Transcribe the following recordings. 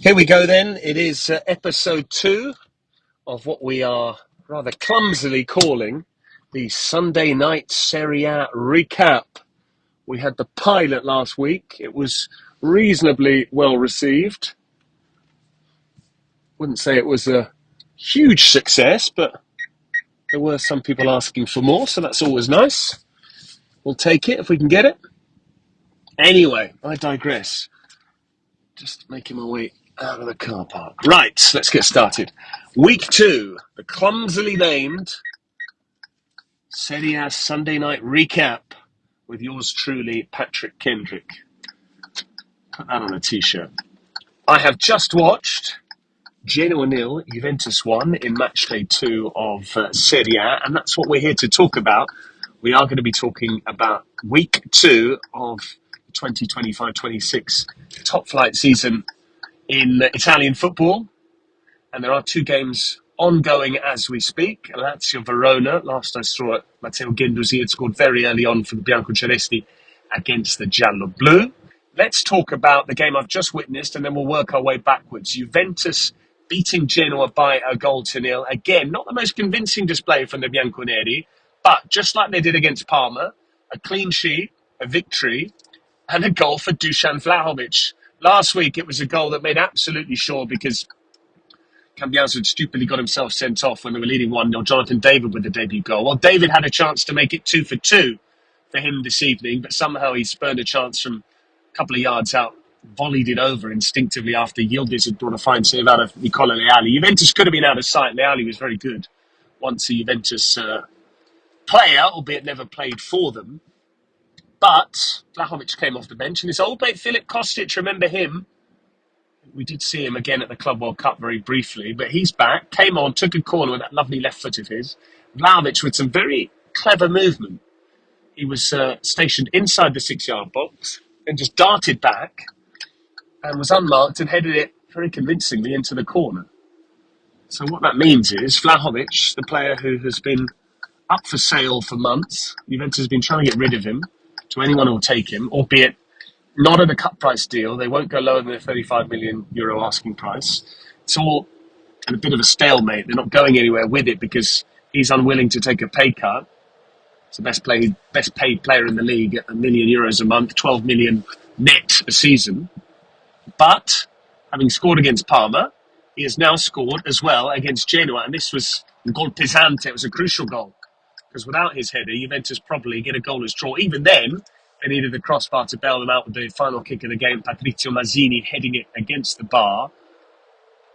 Here we go then. It is episode 2 of what we are rather clumsily calling the Sunday night Serie A recap. We had the pilot last week. It was reasonably well received. Wouldn't say it was a huge success, but there were some people asking for more, so that's always nice. We'll take it if we can get it. Anyway, I digress. Just making my way out of the car park. Right, let's get started. Week 2, the clumsily named Serie A Sunday night recap with yours truly, Patrick Kendrick. Put that on a t-shirt. I have just watched Genoa 0, Juventus 1 in match day 2 of Serie A, and that's what we're here to talk about. We are going to be talking about week 2 of the 2025-26 top flight season in Italian football. And there are 2 games ongoing as we speak. Lazio Verona, last I saw it, Matteo Guendouzi had scored very early on for the Biancocelesti against the Giallo Blu. Let's talk about the game I've just witnessed, and then we'll work our way backwards. Juventus beating Genoa by a 0-0. Again, not the most convincing display from the Bianconeri, but just like they did against Parma, a clean sheet, a victory, and a goal for Dusan Vlahovic. Last week, it was a goal that made absolutely sure because Cambiaso had stupidly got himself sent off when they were leading 1-0. Jonathan David with the debut goal. Well, David had a chance to make it 2 for 2 for him this evening, but somehow he spurned a chance from a couple of yards out, volleyed it over instinctively after Yildiz had brought a fine save out of Nicola Leali. Juventus could have been out of sight. Leali was very good once a Juventus player, albeit never played for them. But Vlahovic came off the bench, and his old mate Filip Kostic, remember him? We did see him again at the Club World Cup very briefly, but he's back, came on, took a corner with that lovely left foot of his. Vlahovic with some very clever movement. He was stationed inside the 6-yard box and just darted back and was unmarked and headed it very convincingly into the corner. So what that means is Vlahovic, the player who has been up for sale for months, Juventus has been trying to get rid of him to anyone who will take him, albeit not at a cut price deal. They won't go lower than the 35 million euro asking price. It's all at a bit of a stalemate. They're not going anywhere with it because he's unwilling to take a pay cut. It's the best paid player in the league at €1 million a month, 12 million net a season. But having scored against Parma, he has now scored as well against Genoa. And this was a gol pesante. It was a crucial goal because without his header, Juventus probably get a goalless draw. Even then, they needed the crossbar to bail them out with the final kick of the game. Patrizio Mazzini heading it against the bar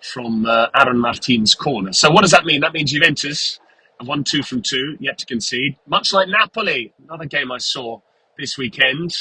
from Aaron Martin's corner. So what does that mean? That means Juventus have won 2 from 2, yet to concede. Much like Napoli, another game I saw this weekend.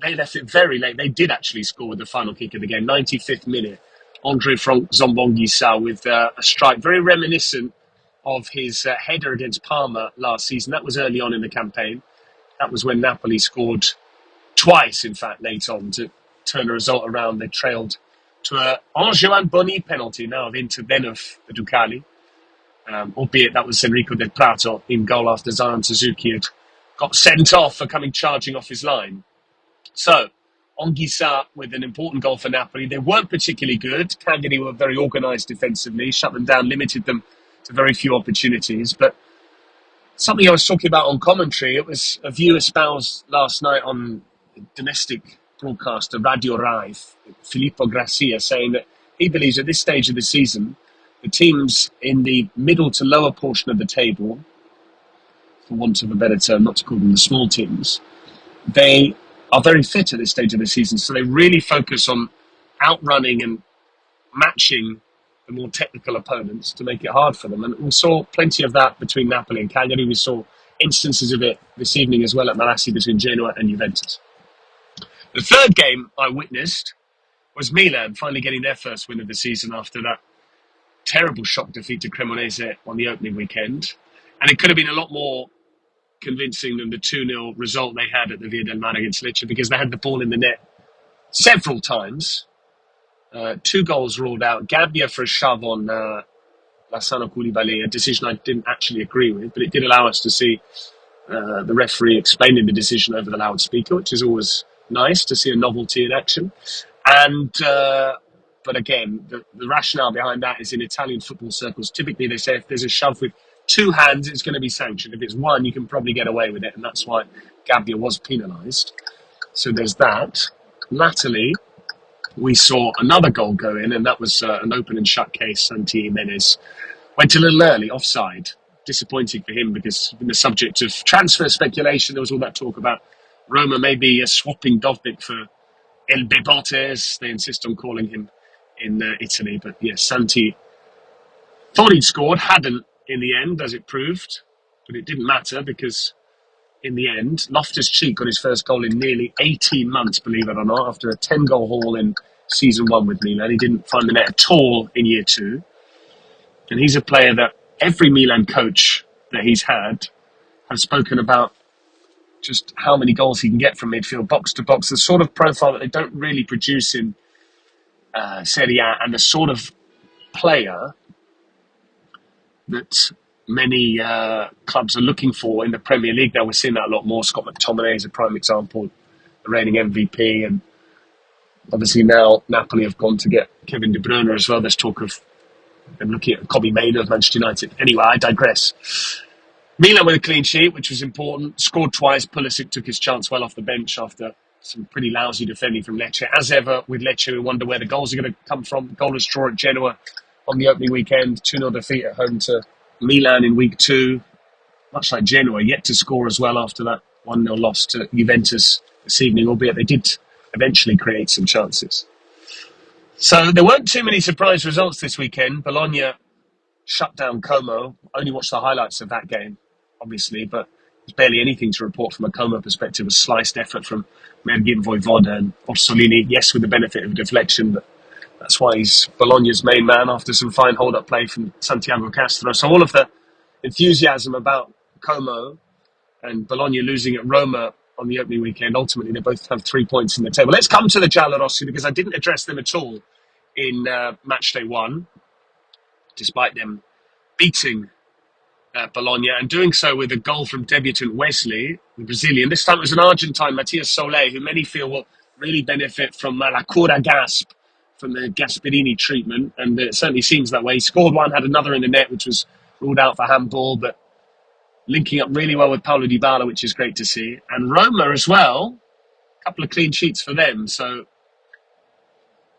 They left it very late. They did actually score with the final kick of the game, 95th minute. Andre Franck Zombonguissa with a strike very reminiscent of his header against Parma last season. That was early on in the campaign. That was when Napoli scored twice, in fact, late on to turn the result around. They trailed to a Antoine Boni penalty now of Inter, then of the Ducali. Albeit that was Enrico Del Prato in goal after Zion Suzuki had got sent off for coming charging off his line. So, Anguissa with an important goal for Napoli. They weren't particularly good. Cagliari were very organised defensively, shut them down, limited them to very few opportunities. But something I was talking about on commentary, it was a view espoused last night on domestic broadcaster Radio Rai, Filippo Gracia, saying that he believes at this stage of the season, the teams in the middle to lower portion of the table, for want of a better term, not to call them the small teams, they are very fit at this stage of the season. So they really focus on outrunning and matching the more technical opponents to make it hard for them. And we saw plenty of that between Napoli and Cagliari. We saw instances of it this evening as well at Marassi between Genoa and Juventus. The third game I witnessed was Milan finally getting their first win of the season after that terrible shock defeat to Cremonese on the opening weekend. And it could have been a lot more convincing than the 2-0 result they had at the Via del Mare against Lecce because they had the ball in the net several times. 2 goals ruled out. Gabbia for a shove on Lassana Koulibaly, a decision I didn't actually agree with, but it did allow us to see the referee explaining the decision over the loudspeaker, which is always nice to see a novelty in action. And But again, the rationale behind that is in Italian football circles, typically they say if there's a shove with two hands, it's going to be sanctioned. If it's one, you can probably get away with it. And that's why Gabbia was penalised. So there's that. Latterly, we saw another goal go in, and that was an open and shut case. Santi Jimenez went a little early, offside. Disappointing for him because in the subject of transfer speculation, there was all that talk about Roma maybe swapping Dovbyk for El Bebote, as they insist on calling him in Italy. But yes, Santi thought he'd scored, hadn't in the end, as it proved. But it didn't matter because in the end, Loftus-Cheek got his first goal in nearly 18 months, believe it or not, after a 10-goal haul in season one with Milan. He didn't find the net at all in year two. And he's a player that every Milan coach that he's had have spoken about just how many goals he can get from midfield, box to box, the sort of profile that they don't really produce in Serie A, and the sort of player that many clubs are looking for in the Premier League. Now we're seeing that a lot more. Scott McTominay is a prime example, the reigning MVP, and obviously now Napoli have gone to get Kevin De Bruyne as well. There's talk of them looking at Kobbie Mainoo of Manchester United. Anyway, I digress. Milan with a clean sheet, which was important. Scored twice. Pulisic took his chance well off the bench after some pretty lousy defending from Lecce. As ever, with Lecce, we wonder where the goals are going to come from. Goalless draw at Genoa on the opening weekend. 2-0 defeat at home to Milan in week two. Much like Genoa, yet to score as well after that 1-0 loss to Juventus this evening, albeit they did eventually create some chances. So there weren't too many surprise results this weekend. Bologna shut down Como. Only watched the highlights of that game, obviously, but there's barely anything to report from a Como perspective. A sliced effort from Mergin Voivoda and Orsolini, yes, with the benefit of deflection, but that's why he's Bologna's main man after some fine hold-up play from Santiago Castro. So all of the enthusiasm about Como and Bologna losing at Roma on the opening weekend, ultimately they both have 3 points in the table. Let's come to the Giallorossi, because I didn't address them at all in match day one, despite them beating Bologna, and doing so with a goal from debutant Wesley, the Brazilian. This time it was an Argentine, Matias Solé, who many feel will really benefit from La Cura Gasp, from the Gasperini treatment, and it certainly seems that way. He scored one, had another in the net, which was ruled out for handball, but linking up really well with Paulo Dybala, which is great to see. And Roma as well, a couple of clean sheets for them. So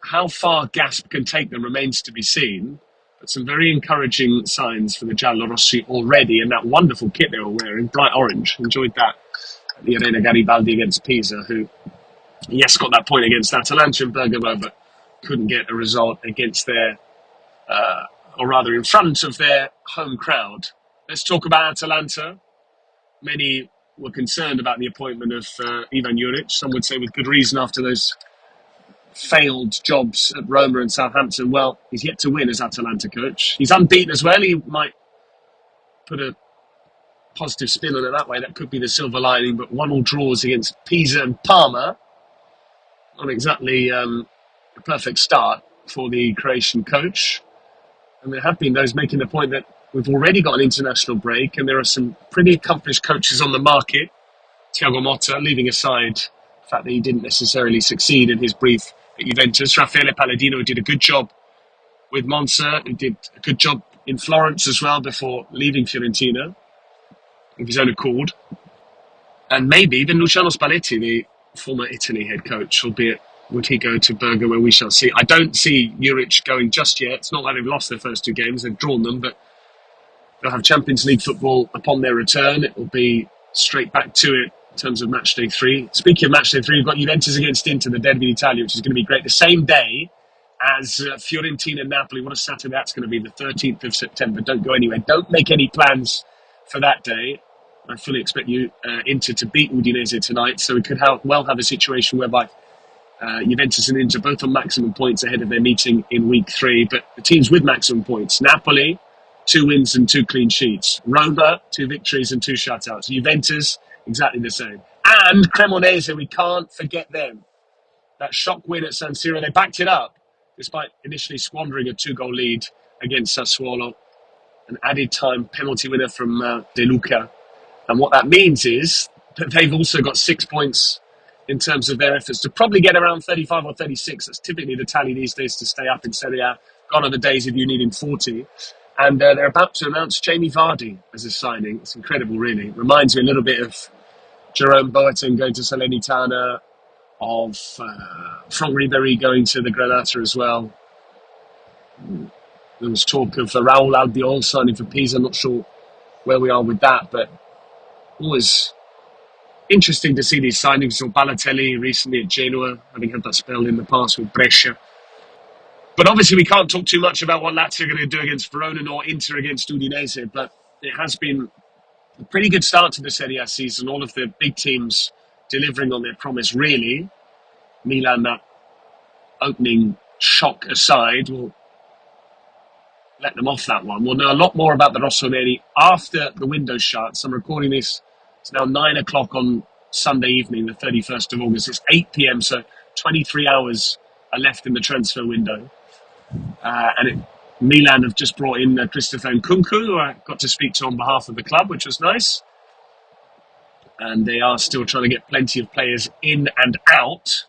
how far Gasp can take them remains to be seen. But some very encouraging signs for the Giallorossi already, and that wonderful kit they were wearing, bright orange. Enjoyed that at the Arena Garibaldi against Pisa, who, yes, got that point against Atalanta and Bergamo, but couldn't get a result against their, or rather in front of their home crowd. Let's talk about Atalanta. Many were concerned about the appointment of Ivan Juric. Some would say with good reason after those failed jobs at Roma and Southampton. Well, he's yet to win as Atalanta coach. He's unbeaten as well. He might put a positive spin on it that way. That could be the silver lining. But 1-1 draws against Pisa and Parma. Not exactly a perfect start for the Croatian coach. And there have been those making the point that we've already got an international break and there are some pretty accomplished coaches on the market. Thiago Motta, leaving aside the fact that he didn't necessarily succeed in his brief at Juventus. Raffaele Palladino did a good job with Monza. He did a good job in Florence as well before leaving Fiorentina of his own accord. And maybe even Luciano Spalletti, the former Italy head coach, albeit would he go to Bergamo, where we shall see. I don't see Juric going just yet. It's not like they've lost their first two games, they've drawn them, but they'll have Champions League football upon their return. It will be straight back to it in terms of match day 3. Speaking of match day 3, you've got Juventus against Inter, the Derby d'Italia, which is going to be great. The same day as Fiorentina Napoli. What a Saturday that's going to be, the 13th of September. Don't go anywhere. Don't make any plans for that day. I fully expect you Inter to beat Udinese tonight, so we could well have a situation whereby Juventus and Inter both on maximum points ahead of their meeting in week 3. But the teams with maximum points: Napoli, 2 wins and 2 clean sheets; Roma, 2 victories and 2 shutouts; Juventus, exactly the same; and Cremonese, we can't forget them. That shock win at San Siro, they backed it up despite initially squandering a 2-goal lead against Sassuolo. An added time penalty winner from De Luca. And what that means is that they've also got 6 points in terms of their efforts to probably get around 35 or 36. That's typically the tally these days to stay up in Serie A. Gone are the days of you needing 40. And they're about to announce Jamie Vardy as a signing. It's incredible, really. Reminds me a little bit of Jerome Boateng going to Salernitana, of Franck Ribéry going to the Granata as well. There was talk of Raúl Albiol signing for Pisa. Not sure where we are with that, but always interesting to see these signings. Or Balotelli recently at Genoa, having had that spell in the past with Brescia. But obviously we can't talk too much about what Lazio are going to do against Verona nor Inter against Udinese, but it has been a pretty good start to the Serie A season. All of the big teams delivering on their promise, really. Milan, that opening shock aside, will let them off that one. We'll know a lot more about the Rossoneri after the window shuts. I'm recording this. It's now 9 o'clock on Sunday evening, the 31st of August. It's 8 p.m, so 23 hours are left in the transfer window. Milan have just brought in Christopher Nkunku, who I got to speak to on behalf of the club, which was nice. And they are still trying to get plenty of players in and out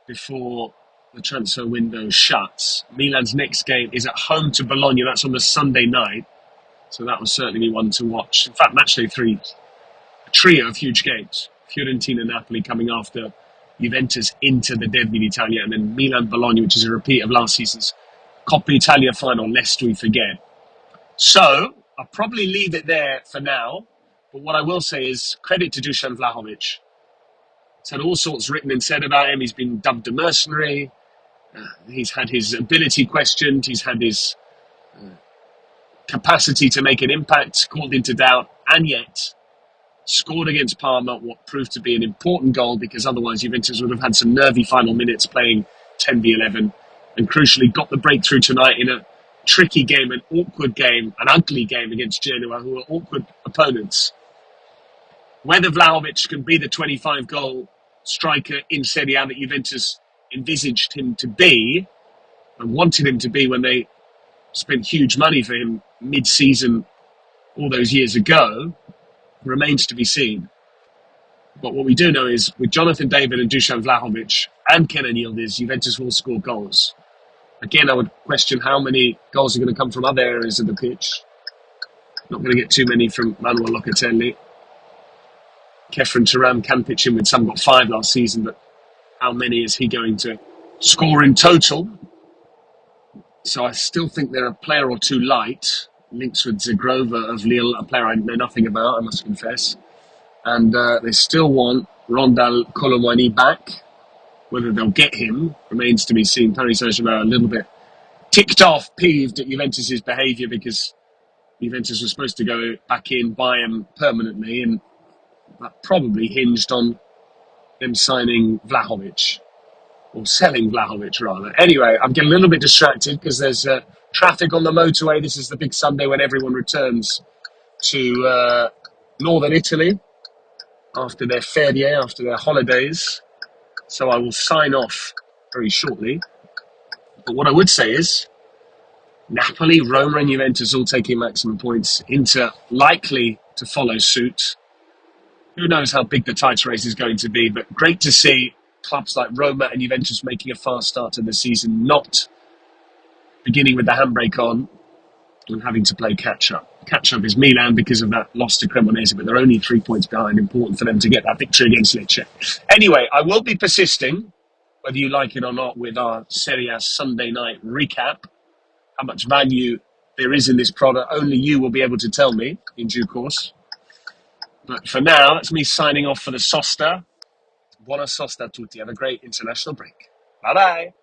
before the transfer window shuts. Milan's next game is at home to Bologna. That's on the Sunday night. So that will certainly be one to watch. In fact, matchday 3, a trio of huge games. Fiorentina, Napoli coming after Juventus into the Derby d'Italia, and then Milan-Bologna, which is a repeat of last season's Coppa Italia final, lest we forget. So I'll probably leave it there for now. But what I will say is credit to Dusan Vlahovic. He's had all sorts written and said about him. He's been dubbed a mercenary. He's had his ability questioned. He's had his capacity to make an impact called into doubt. And yet scored against Parma what proved to be an important goal, because otherwise Juventus would have had some nervy final minutes playing 10v11. And crucially got the breakthrough tonight in a tricky game, an awkward game, an ugly game against Genoa, who are awkward opponents. Whether Vlahovic can be the 25-goal striker in Serie A that Juventus envisaged him to be and wanted him to be when they spent huge money for him mid-season all those years ago, remains to be seen. But what we do know is with Jonathan David and Dusan Vlahovic and Kenan Yildiz, Juventus will score goals. Again, I would question how many goals are going to come from other areas of the pitch. Not going to get too many from Manuel Locatelli. Kefren Turam can pitch in with some, got 5 last season, but how many is he going to score in total? So I still think they're a player or two light. Links with Zagrova of Lille, a player I know nothing about, I must confess. And they still want Rondal Colomwani back. Whether they'll get him remains to be seen. Paris Saint-Germain are a little bit ticked off, peeved at Juventus' behaviour, because Juventus was supposed to go back in, buy him permanently, and that probably hinged on them signing Vlahovic, or selling Vlahovic rather. Anyway, I'm getting a little bit distracted because there's traffic on the motorway. This is the big Sunday when everyone returns to northern Italy after their Ferie, after their holidays. So I will sign off very shortly. But what I would say is Napoli, Roma and Juventus all taking maximum points. Inter likely to follow suit. Who knows how big the title race is going to be, but great to see clubs like Roma and Juventus making a fast start to the season, not beginning with the handbrake on and having to play catch-up. Catch-up is Milan because of that loss to Cremonese, but they're only 3 points behind. Important for them to get that victory against Lecce. Anyway, I will be persisting, whether you like it or not, with our Serie A Sunday night recap. How much value there is in this product, only you will be able to tell me in due course. But for now, that's me signing off for the Sosta. Buona sosta a tutti. Have a great international break. Bye-bye.